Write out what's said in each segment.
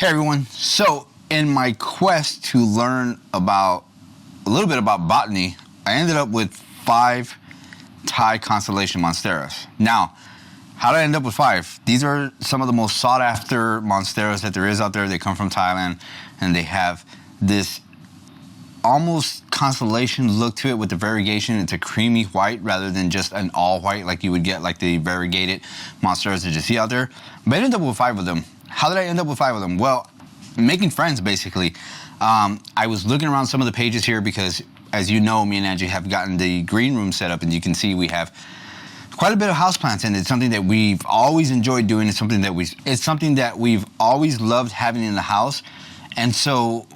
Hey everyone, so in my quest to learn about a little bit about botany, I ended up with 5 Thai Constellation Monsteras. Now, how did I end up with 5? These are some of the most sought after Monsteras that there is out there. They come from Thailand and they have this almost constellation look to it with the variegation. It's a creamy white rather than just an all white like you would get like the variegated Monsteras that you see out there. But I ended up with 5 of them. How did I end up with 5 of them? Well, making friends basically. I was looking around some of the pages here because, as you know, me and Angie have gotten the green room set up, and you can see we have quite a bit of houseplants, and it's something that we've always enjoyed doing. It's something that we've always loved having in the house. And so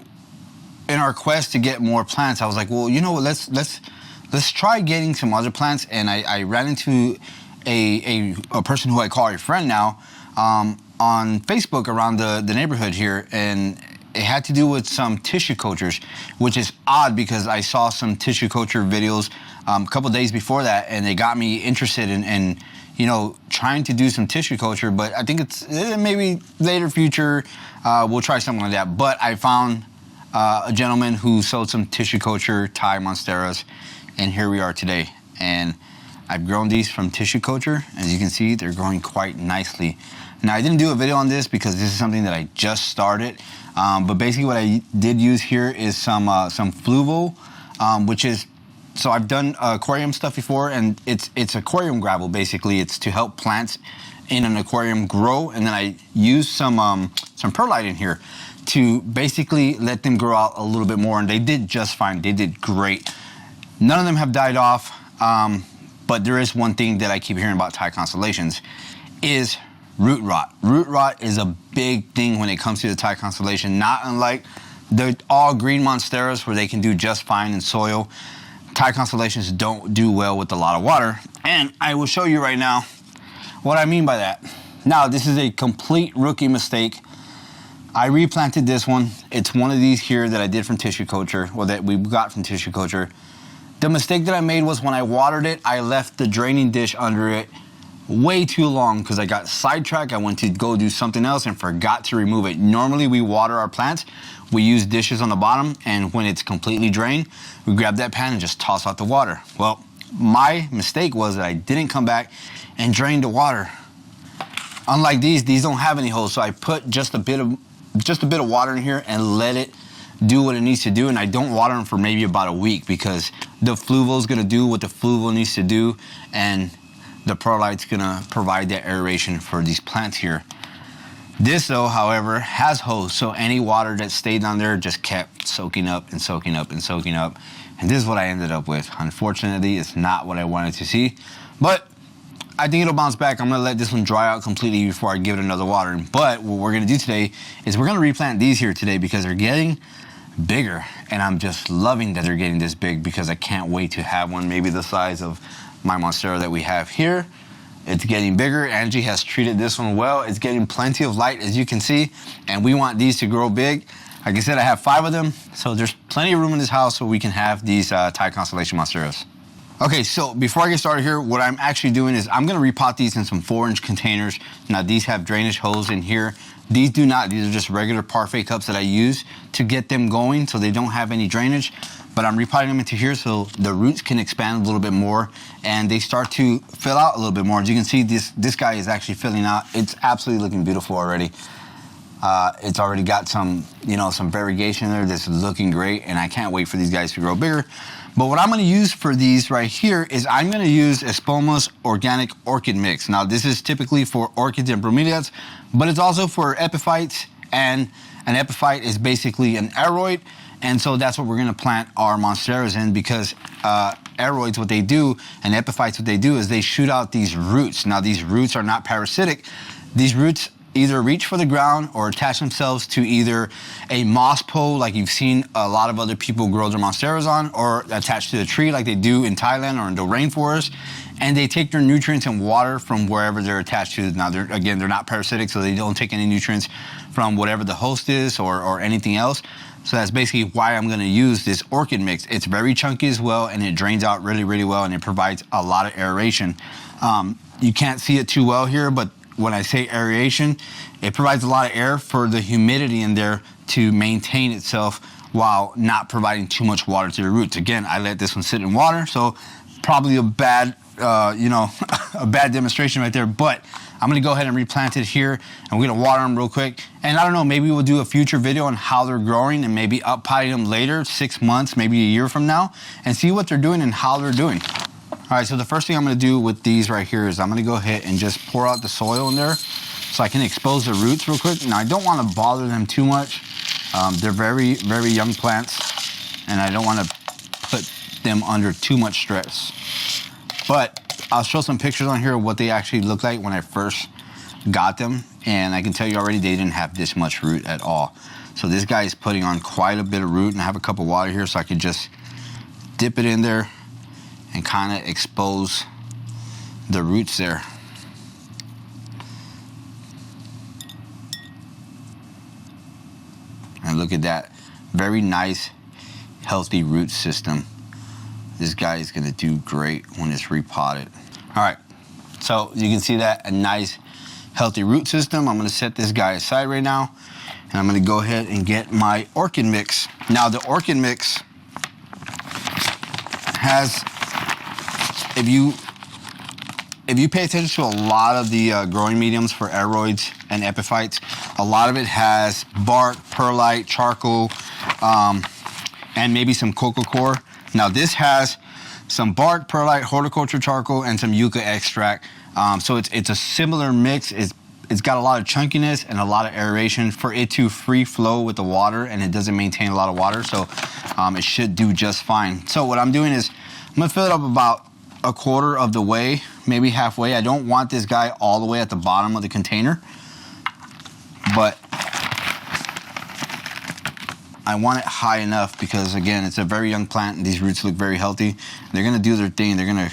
in our quest to get more plants, I was like, well, you know what, let's try getting some other plants. And I ran into a person who I call a friend now on Facebook around the neighborhood here, and it had to do with some tissue cultures, which is odd because I saw some tissue culture videos a couple days before that, and they got me interested in you know, trying to do some tissue culture. But I think it's maybe later future we'll try something like that. But I found a gentleman who sold some tissue culture Thai Monsteras, and here we are today. And I've grown these from tissue culture. As you can see, they're growing quite nicely. Now, I didn't do a video on this because this is something that I just started. But basically what I did use here is some Fluval, which is, so I've done aquarium stuff before, and it's aquarium gravel basically. It's to help plants in an aquarium grow, and then I used some perlite in here to basically let them grow out a little bit more, and they did just fine. They did great. None of them have died off, but there is one thing that I keep hearing about Thai Constellations is root rot. Root rot is a big thing when it comes to the Thai Constellation, not unlike the all green Monsteras where they can do just fine in soil. Thai Constellations don't do well with a lot of water, and I will show you right now what I mean by that. Now, this is a complete rookie mistake. I replanted this one. It's one of these here that I did from tissue culture, or that we got from tissue culture. The mistake that I made was when I watered it, I left the draining dish under it way too long because I got sidetracked. I went to go do something else and forgot to remove it. Normally we water our plants, we use dishes on the bottom, and when it's completely drained, we grab that pan and just toss out the water. Well, my mistake was that I didn't come back and drain the water. Unlike these don't have any holes, so I put just a bit of water in here and let it do what it needs to do, and I don't water them for maybe about a week because the Fluval is gonna do what the Fluval needs to do, and the perlite's gonna provide that aeration for these plants here. This though, however, has hose, so any water that stayed down there just kept soaking up and soaking up and soaking up. And this is what I ended up with. Unfortunately, it's not what I wanted to see, but I think it'll bounce back. I'm gonna let this one dry out completely before I give it another water. But what we're gonna do today is we're gonna replant these here today because they're getting bigger, and I'm just loving that they're getting this big because I can't wait to have one maybe the size of my Monstera that we have here. It's getting bigger. Angie has treated this one well. It's getting plenty of light, as you can see, and we want these to grow big. Like I said, I have 5 of them, so there's plenty of room in this house so we can have these Thai Constellation Monsteras. Okay, so before I get started here, what I'm actually doing is I'm gonna repot these in some 4-inch containers. Now, these have drainage holes in here. These do not. These are just regular parfait cups that I use to get them going so they don't have any drainage. But I'm repotting them into here so the roots can expand a little bit more and they start to fill out a little bit more. As you can see, this guy is actually filling out. It's absolutely looking beautiful already. It's already got some, you know, some variegation there that's looking great, and I can't wait for these guys to grow bigger. But what I'm gonna use for these right here is I'm gonna use Espoma's Organic Orchid Mix. Now, this is typically for orchids and bromeliads, but it's also for epiphytes, and an epiphyte is basically an aroid, and so that's what we're gonna plant our Monsteras in because aroids, what they do, and epiphytes, what they do is they shoot out these roots. Now, these roots are not parasitic. These roots either reach for the ground or attach themselves to either a moss pole like you've seen a lot of other people grow their Monsteras on, or attached to a tree like they do in Thailand or in the rainforest, and they take their nutrients and water from wherever they're attached to. Now, they're not parasitic, so they don't take any nutrients from whatever the host is or anything else. So that's basically why I'm gonna use this orchid mix. It's very chunky as well, and it drains out really, really well, and it provides a lot of aeration. You can't see it too well here, but when I say aeration, it provides a lot of air for the humidity in there to maintain itself while not providing too much water to the roots. Again, I let this one sit in water, so probably a bad, a bad demonstration right there, but I'm gonna go ahead and replant it here, and we're gonna water them real quick. And I don't know, maybe we'll do a future video on how they're growing and maybe up potting them later, 6 months, maybe a year from now, and see what they're doing and how they're doing. All right, so the first thing I'm gonna do with these right here is I'm gonna go ahead and just pour out the soil in there so I can expose the roots real quick. Now, I don't wanna bother them too much. They're very, very young plants, and I don't wanna put them under too much stress. But I'll show some pictures on here of what they actually look like when I first got them, and I can tell you already they didn't have this much root at all. So this guy is putting on quite a bit of root, and I have a cup of water here so I can just dip it in there and kind of expose the roots there. And look at that, very nice, healthy root system. This guy is gonna do great when it's repotted. All right, so you can see that, a nice, healthy root system. I'm gonna set this guy aside right now, and I'm gonna go ahead and get my orchid mix. Now the orchid mix has, if you pay attention to a lot of the growing mediums for aeroids and epiphytes, a lot of it has bark, perlite, charcoal, and maybe some coco coir. Now this has some bark, perlite, horticulture charcoal, and some yucca extract. So it's a similar mix. It's got a lot of chunkiness and a lot of aeration for it to free flow with the water, and it doesn't maintain a lot of water, so it should do just fine. So what I'm doing is I'm gonna fill it up about a quarter of the way, maybe halfway. I don't want this guy all the way at the bottom of the container, but I want it high enough because, again, it's a very young plant and these roots look very healthy. They're gonna do their thing. They're gonna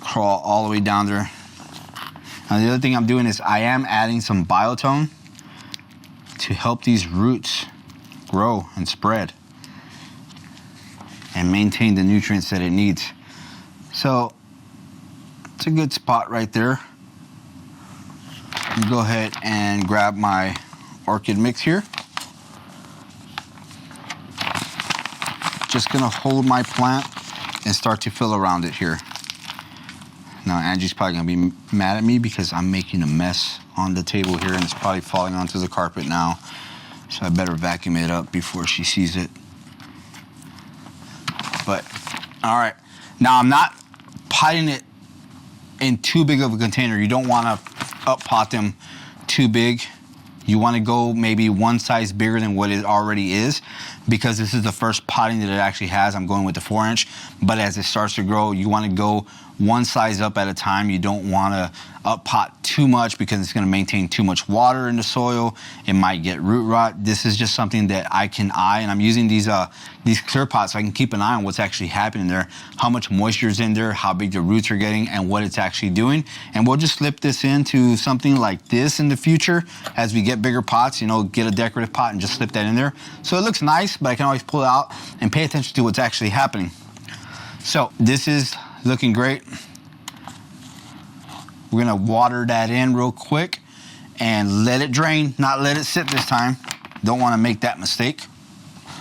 crawl all the way down there. Now the other thing I'm doing is I am adding some biotone to help these roots grow and spread and maintain the nutrients that it needs. So it's a good spot right there. Go ahead and grab my orchid mix here. Just gonna hold my plant and start to fill around it here. Now Angie's probably gonna be mad at me because I'm making a mess on the table here and it's probably falling onto the carpet now. So I better vacuum it up before she sees it. But, all right. Now I'm not potting it in too big of a container. You don't wanna up pot them too big. You wanna go maybe one size bigger than what it already is, because this is the first potting that it actually has. I'm going with the 4-inch, but as it starts to grow, you wanna go one size up at a time. You don't wanna up pot too much because it's gonna maintain too much water in the soil. It might get root rot. This is just something that I can eye, and I'm using these clear pots so I can keep an eye on what's actually happening there, how much moisture is in there, how big the roots are getting, and what it's actually doing. And we'll just slip this into something like this in the future as we get bigger pots, you know, get a decorative pot and just slip that in there. So it looks nice, but I can always pull it out and pay attention to what's actually happening. So this is looking great. We're gonna water that in real quick and let it drain, not let it sit this time. Don't wanna make that mistake.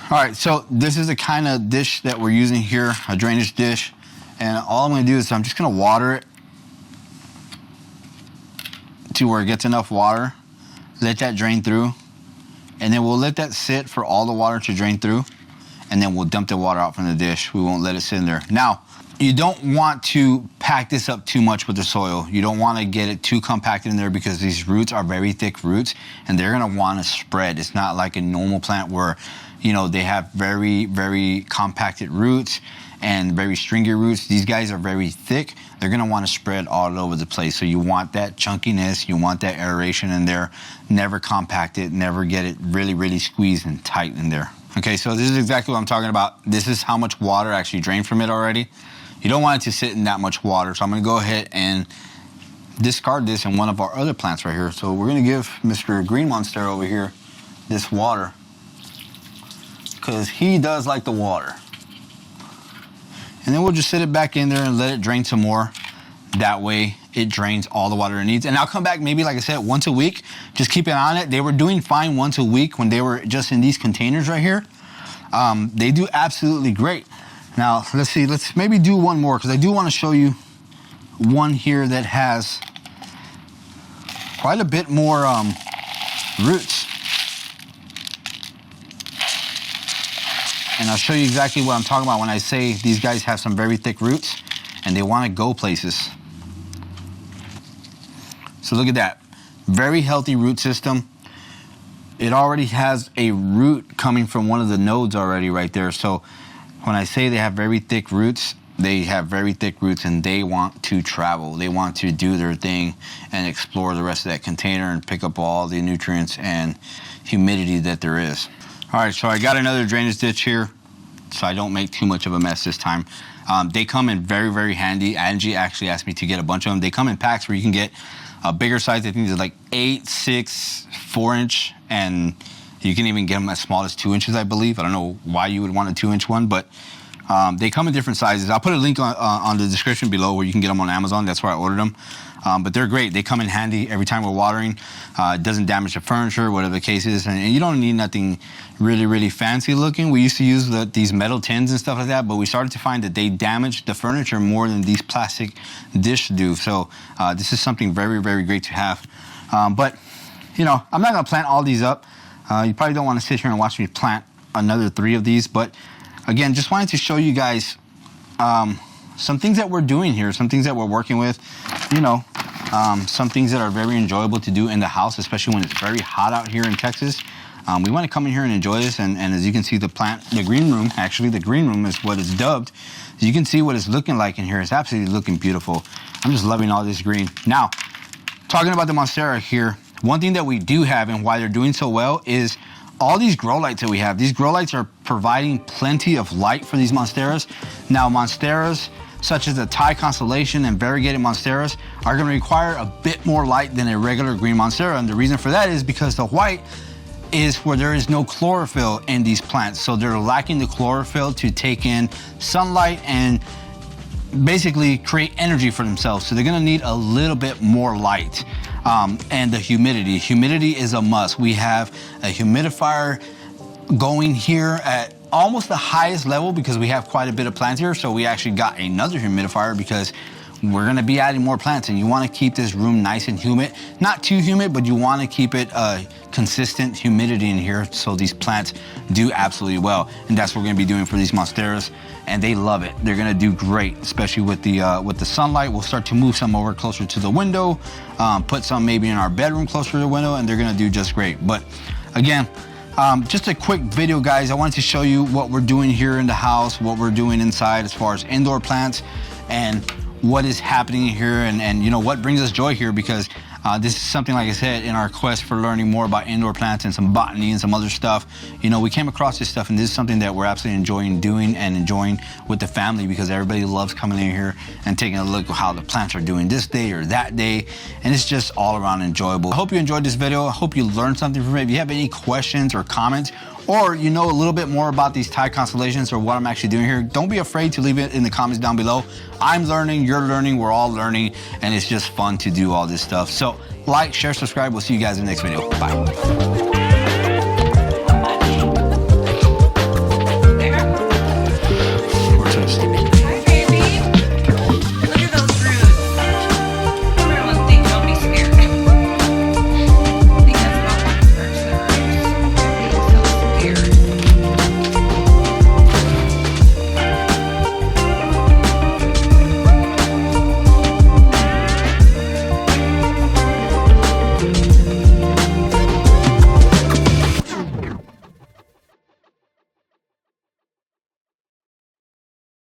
All right, so this is the kind of dish that we're using here, a drainage dish. And all I'm gonna do is I'm just gonna water it to where it gets enough water, let that drain through, and then we'll let that sit for all the water to drain through, and then we'll dump the water out from the dish. We won't let it sit in there. Now, you don't want to pack this up too much with the soil. You don't want to get it too compacted in there because these roots are very thick roots and they're going to want to spread. It's not like a normal plant where, you know, they have very, very compacted roots and very stringy roots. These guys are very thick. They're going to want to spread all over the place. So you want that chunkiness, you want that aeration in there. Never compact it, never get it really, really squeezed and tight in there. Okay, so this is exactly what I'm talking about. This is how much water actually drained from it already. You don't want it to sit in that much water. So I'm gonna go ahead and discard this in one of our other plants right here. So we're gonna give Mr. Green Monstera over here this water because he does like the water. And then we'll just sit it back in there and let it drain some more. That way it drains all the water it needs. And I'll come back maybe, like I said, once a week. Just keep it on it. They were doing fine once a week when they were just in these containers right here. They do absolutely great. Now, let's see. Let's maybe do one more, because I do want to show you one here that has quite a bit more roots. And I'll show you exactly what I'm talking about when I say these guys have some very thick roots and they want to go places. So look at that. Very healthy root system. It already has a root coming from one of the nodes already right there. So when I say they have very thick roots, they have very thick roots and they want to travel. They want to do their thing and explore the rest of that container and pick up all the nutrients and humidity that there is. All right, so I got another drainage ditch here so I don't make too much of a mess this time. They come in very, very handy. Angie actually asked me to get a bunch of them. They come in packs where you can get a bigger size. I think they're like 8, 6, 4 inch, and you can even get them as small as 2 inches, I believe. I don't know why you would want a 2-inch one, but they come in different sizes. I'll put a link on the description below where you can get them on Amazon. That's where I ordered them. But they're great. They come in handy every time we're watering. It doesn't damage the furniture, whatever the case is. And you don't need nothing really, really fancy looking. We used to use these metal tins and stuff like that, but we started to find that they damage the furniture more than these plastic dishes do. So this is something very, very great to have. But, you know, I'm not going to plant all these up. You probably don't want to sit here and watch me plant another 3 of these. But, again, just wanted to show you guys some things that we're doing here, some things that we're working with, you know, some things that are very enjoyable to do in the house, especially when it's very hot out here in Texas. We want to come in here and enjoy this, and as you can see, the green room, actually, the green room is what it's dubbed. So you can see what it's looking like in here. It's absolutely looking beautiful. I'm just loving all this green. Now, talking about the Monstera here, one thing that we do have and why they're doing so well is all these grow lights that we have. These grow lights are providing plenty of light for these Monsteras. Now, Monsteras such as the Thai Constellation and variegated Monsteras are going to require a bit more light than a regular green Monstera, and the reason for that is because the white is where there is no chlorophyll in these plants, so they're lacking the chlorophyll to take in sunlight and basically create energy for themselves. So they're going to need a little bit more light. And the humidity. Humidity is a must. We have a humidifier going here at almost the highest level because we have quite a bit of plants here. So we actually got another humidifier because we're going to be adding more plants, and you want to keep this room nice and humid. Not too humid, but you want to keep it consistent humidity in here so these plants do absolutely well. And that's what we're going to be doing for these Monsteras, and they love it. They're going to do great, especially with the sunlight. We'll start to move some over closer to the window, put some maybe in our bedroom closer to the window, and they're going to do just great. But again, just a quick video, guys. I wanted to show you what we're doing here in the house, what we're doing inside as far as indoor plants, and what is happening here, and you know, what brings us joy here, because this is something, like I said, in our quest for learning more about indoor plants and some botany and some other stuff. You know, we came across this stuff, and this is something that we're absolutely enjoying doing and enjoying with the family, because everybody loves coming in here and taking a look at how the plants are doing this day or that day, and it's just all around enjoyable. I hope you enjoyed this video. I hope you learned something from it. If you have any questions or comments, or you know a little bit more about these Thai Constellations or what I'm actually doing here, don't be afraid to leave it in the comments down below. I'm learning, you're learning, we're all learning, and it's just fun to do all this stuff. So like, share, subscribe. We'll see you guys in the next video. Bye.